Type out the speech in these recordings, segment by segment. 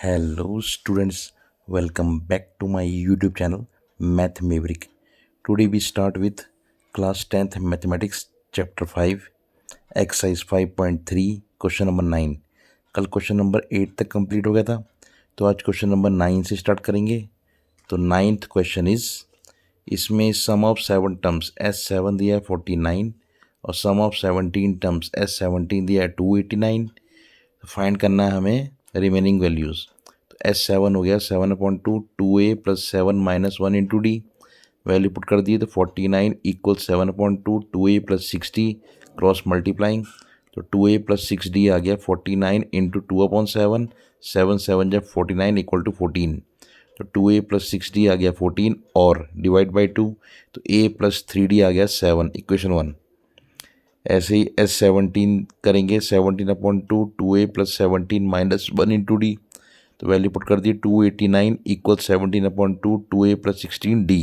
Hello students, welcome back to my YouTube channel Math Maverick. Today we start with class 10th mathematics chapter 5 exercise 5.3 question number 9। कल question number 8 तक complete हो गया था, तो आज question number 9 से start करेंगे। तो नाइन्थ क्वेश्चन इसमें सम ऑफ 7 टर्म्स S7 दिया है 49 और सम ऑफ 17 टर्म्स S17 दिया है 289। फाइंड करना है हमें रिमेनिंग वैल्यूज़। तो S7 हो गया 7/2 2a plus 7 minus 1 into D, value put कर दी तो 49 equal 7/2 2a plus 60 cross multiplying, तो 2a प्लस 6d आ गया 49 इंटू 2/7 7 7 जब 49 इक्वल टू 14, तो 2a प्लस 6d आ गया 14 और डिवाइड बाई 2, तो a प्लस 3d आ गया 7, इक्वेशन 1। ऐसे ही S17 करेंगे 17/2 2a plus 17 minus 1 into D, तो वैल्यू पुट कर दी 289 इक्वल 17/2 2a प्लस 16d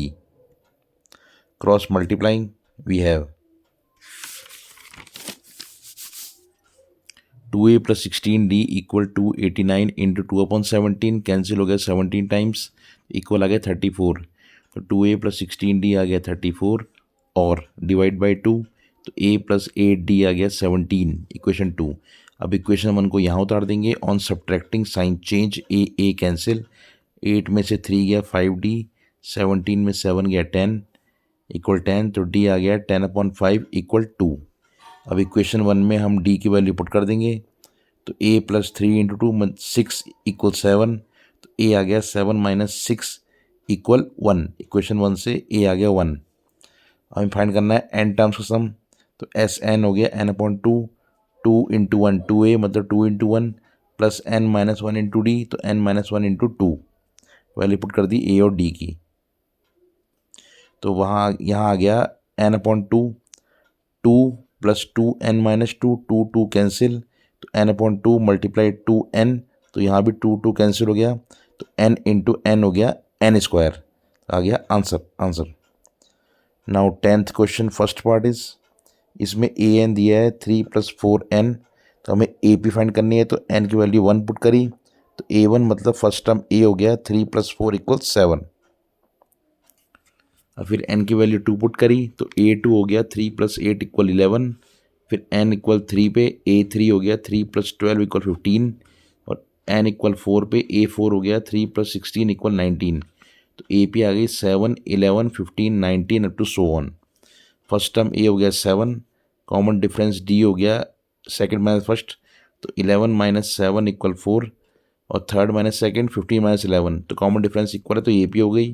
cross multiplying we have 2a प्लस 16d इक्वल 289 इंटू 2/17 कैंसिल हो गया 17 टाइम्स इक्वल आ गया 34, तो 2a प्लस 16d आ गया 34 और डिवाइड बाई 2, तो a प्लस 8d आ गया 17, इक्वेशन 2। अब इक्वेशन 1 को यहाँ उतार देंगे, on subtracting sign change a cancel, 8 में से 3 गया 5d, 17 में 7 गया 10 इक्वल 10, तो d आ गया 10/5 इक्वल 2। अब इक्वेशन 1 में हम d की वैल्यू पुट कर देंगे, तो a प्लस 3 इंटू 2 6 इक्वल 7, तो a आ गया 7 माइनस 6 इक्वल 1, इक्वेशन 1 से a आ गया 1। हमें फाइंड करना है n टर्म्स का सम, तो एस एन हो गया n/2 2 इंटू 1 2a मतलब 2 into 1 plus n minus 1 into D, तो n minus 1 into 2, value put कर दी a और d की, तो वहाँ यहाँ आ गया n/2 2 plus 2n minus 2 2 2 cancel, तो n/2 मल्टीप्लाई 2n, तो यहाँ भी 2 2 कैंसिल हो गया, तो n इंटू n हो गया n स्क्वायर, आ गया answer. Now 10th question first part इसमें ए एन दिया है 3 प्लस 4n, तो हमें ए पी फाइंड करनी है, तो n की वैल्यू 1 पुट करी, तो a1 मतलब फर्स्ट टर्म a हो गया 3 प्लस 4 इक्वल 7, और फिर n की वैल्यू 2 पुट करी, तो a2 हो गया 3 प्लस 8 इक्वल 11, फिर n इक्वल 3 पे a3 हो गया 3 प्लस 12 इक्वल 15, और n इक्वल 4 पे a4 हो गया 3 प्लस 16 इक्वल 19, तो ए पी आ गई 7 11 15 19 up to so on. First term a हो गया 7, कॉमन डिफरेंस डी हो गया सेकंड माइनस फर्स्ट, तो 11 माइनस 7 इक्वल 4, और थर्ड माइनस सेकंड 15 माइनस 11, तो कॉमन डिफरेंस इक्वल है, तो ए पी हो गई।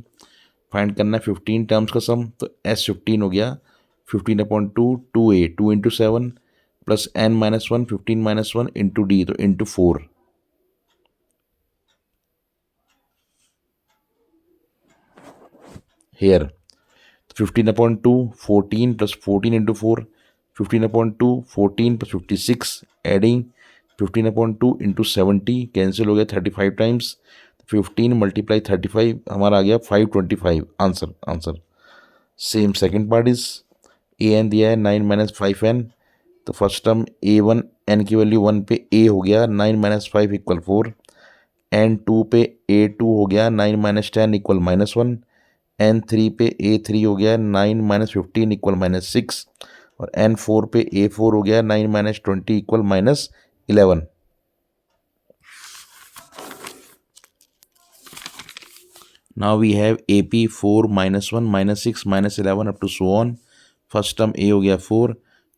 फाइंड करना है 15 टर्म्स का सम, तो S15 हो गया 15/2 2a 2 into 7 plus n minus 1 15 minus 1 into D, तो into 4, here 15/2 14 plus 14 into 4 15/2 14 plus 56 adding 15/2 into 70 cancel हो गया 35 टाइम्स, 15 मल्टीप्लाई 35 हमारा आ गया 525, answer. Same second part A N दिया है 9 माइनस 5n, तो फर्स्ट टर्म a1 n की वैल्यू 1 पे a हो गया 9 माइनस 5 इक्वल 4, n2 पे a2 हो गया 9 माइनस 10 इक्वल -1, n3 पे a3 हो गया 9 माइनस 15 इक्वल -6, और n4 पे a4 हो गया 9 minus 20 equal -11। Now we have AP 4 -1 -6 -11 up to so on। First term a हो गया 4,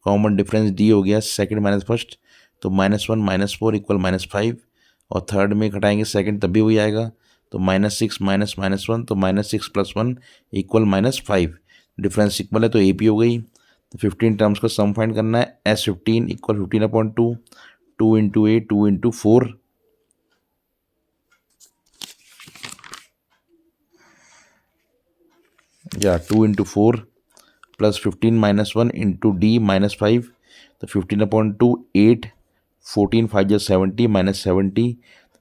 कॉमन डिफरेंस d हो गया सेकंड माइनस फर्स्ट, तो -1 -4 इक्वल -5, और थर्ड में घटाएंगे सेकंड तब भी वही आएगा, तो -6 -1, तो -6 प्लस 1 इक्वल -5, डिफरेंस इक्वल है, तो AP हो गई। तो 15 टर्म्स का सम फाइंड करना है, S15 इक्वल 15/2 2 इंटू 8 2 इंटू 4, या 2 into 4 plus 15 minus 1 into D -5, तो 15/2 8 14 5 जो 70 -70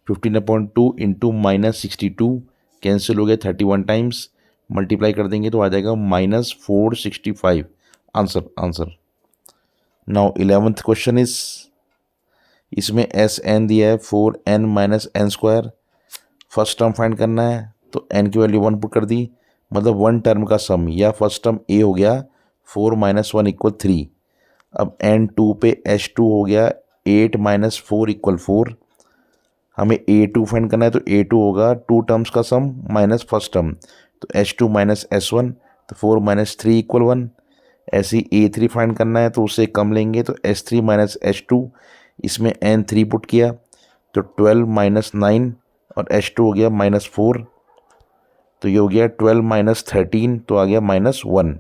15/2 इंटू -62 कैंसिल हो गया 31 टाइम्स, मल्टीप्लाई कर देंगे तो आ जाएगा -465, आंसर। नाउ 11th क्वेश्चन इसमें एस एन दिया है 4n minus n square, first term find करना है तो n की वैल्यू 1 पुट कर दी, मतलब वन टर्म का सम या फर्स्ट टर्म a हो गया 4 - 1 = 3। अब n2 पे h2 हो गया 8 - 4 = 4। हमें a2 फाइंड करना है तो a2 होगा टू टर्म्स का सम माइनस फर्स्ट टर्म, तो h2 - s1, तो 4 - 3 = 1। ऐसे ही a3 फाइंड करना है तो उससे कम लेंगे तो s3 - h2, इसमें n3 पुट किया तो 12 - 9 और h2 हो गया -4, तो ये हो गया 12 - 13, तो आ गया -1।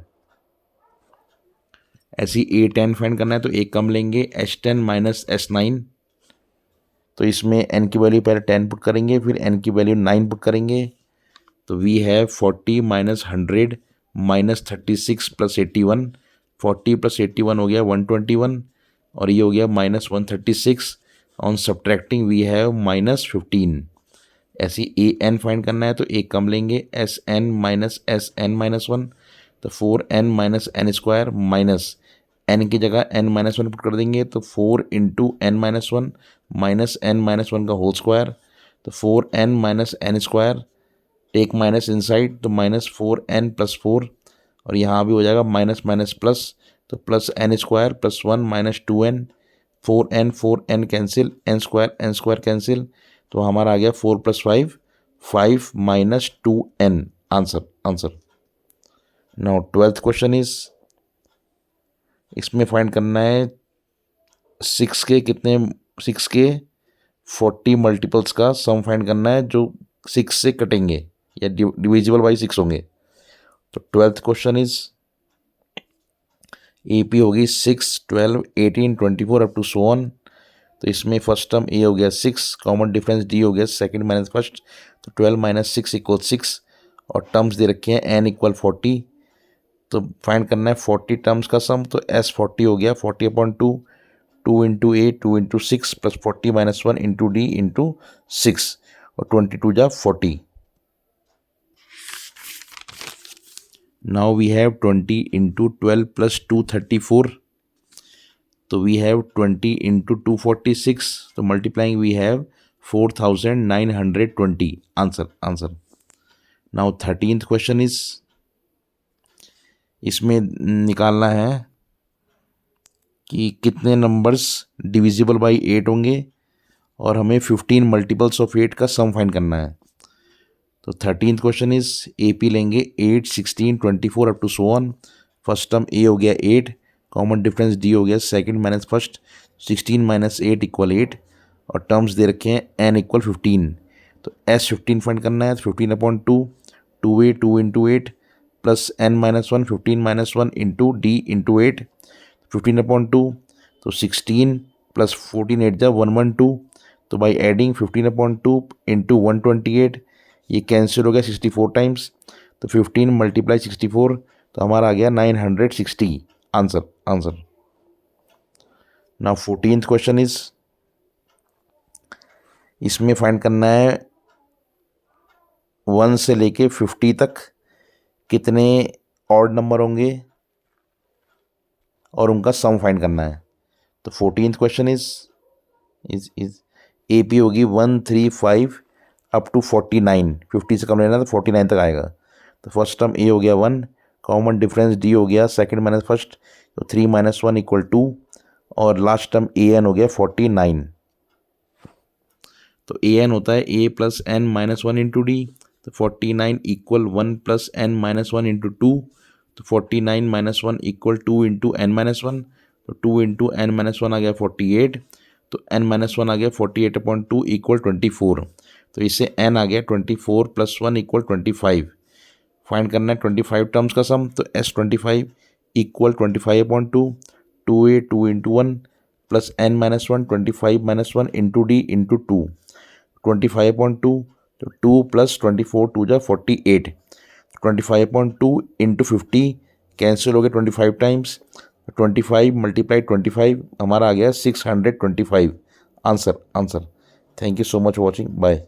ऐसे ही a10 फाइंड करना है तो एक कम लेंगे h10 - s9, तो इसमें n की वैल्यू पहले 10 पुट करेंगे फिर n की वैल्यू 9 पुट करेंगे, तो वी हैव 40 - 100 - 36 + 81। 40 + 81 हो गया 121 और ये हो गया -136। On subtracting we have -15। ऐसे ए एन फाइंड करना है तो एक कम लेंगे SN - SN - 1, तो 4n - n² माइनस n की जगह n-1 पुट कर देंगे तो 4 × n-1 माइनस n-1 का होल स्क्वायर, तो 4n - n², take minus inside तो -4n + 4 और यहाँ भी हो जाएगा माइनस माइनस प्लस, तो +n² + 1 - 2n, 4n cancel, n² cancel, तो हमारा आ गया 4 + 5 5 - 2n। Answer. Now 12th question is, इसमें फाइंड करना है 6 के 40 मल्टीपल्स का सम फाइंड करना है जो 6 से कटेंगे या डिविजिबल बाई 6 होंगे। तो 12th क्वेश्चन इज AP होगी 6 12 18 24 अप टू सो ऑन। तो इसमें फर्स्ट टर्म A हो गया 6, कॉमन डिफरेंस D हो गया सेकंड माइनस फर्स्ट, तो 12 - 6 = 6 और टर्म्स दे रखे हैं n = 40। तो फाइंड करना है 40 टर्म्स का सम, तो S40 हो गया 40/2, 2 × A 2 × 6 + 40 - 1 × D × 6 और 22 जा 40। Now we have 20 × 12 + 2 34, तो we have 20 × 2 46, तो multiplying we have 4920। Answer. Now 13th question is, इसमें निकालना है कि कितने नंबर्स डिविजिबल बाई 8 होंगे और हमें 15 मल्टीपल्स ऑफ 8 का सम फाइंड करना है। तो 13th क्वेश्चन इज AP लेंगे 8 16 24 up to so on. First term A हो गया 8, कॉमन डिफरेंस D हो गया सेकंड माइनस फर्स्ट, 16 - 8 = 8 और टर्म्स दे रखे हैं n = 15। तो S15 फाइंड करना है, 15/2 2A 2 × 8 प्लस n-1 15 - 1 × D × 8, 15/2 तो 16 + 14 8 जा 112, तो बाई एडिंग 15/2 × 128 ये कैंसिल हो गया 64 टाइम्स, तो 15 × 64 तो हमारा आ गया 960। Answer. Now 14th question is, इसमें फाइंड करना है 1 से लेके 50 तक कितने ऑड नंबर होंगे और उनका सम फाइंड करना है। तो 14th क्वेश्चन इज AP होगी 1 3 5 अप टू 49, 50 से कम लेना तो 49 तक आएगा। तो फर्स्ट टर्म A हो गया 1, कॉमन डिफरेंस D हो गया सेकंड माइनस फर्स्ट, तो 3 - 1 = 2 और लास्ट टर्म AN हो गया 49। तो AN होता है A + n - 1 × D, तो 49 = 1 + n - 1 × 2, तो 49 - 1 = 2 × n-1, तो 2 × n-1 आ गया 48, तो n-1 आ गया 48/2 = 24, तो इससे n आ गया 24 + 1 = 25। फाइंड करना है 25 टर्म्स का सम, तो S25 = 25/2 2A 2 × 1 plus n-1 25 - 1 × D × 2, 25/2 तो 2 + 24 2 जा 48, 25/2 × 50 कैंसिल हो गया 25 टाइम्स, 25 × 25 हमारा आ गया 625। Answer. Thank you so much watching, bye.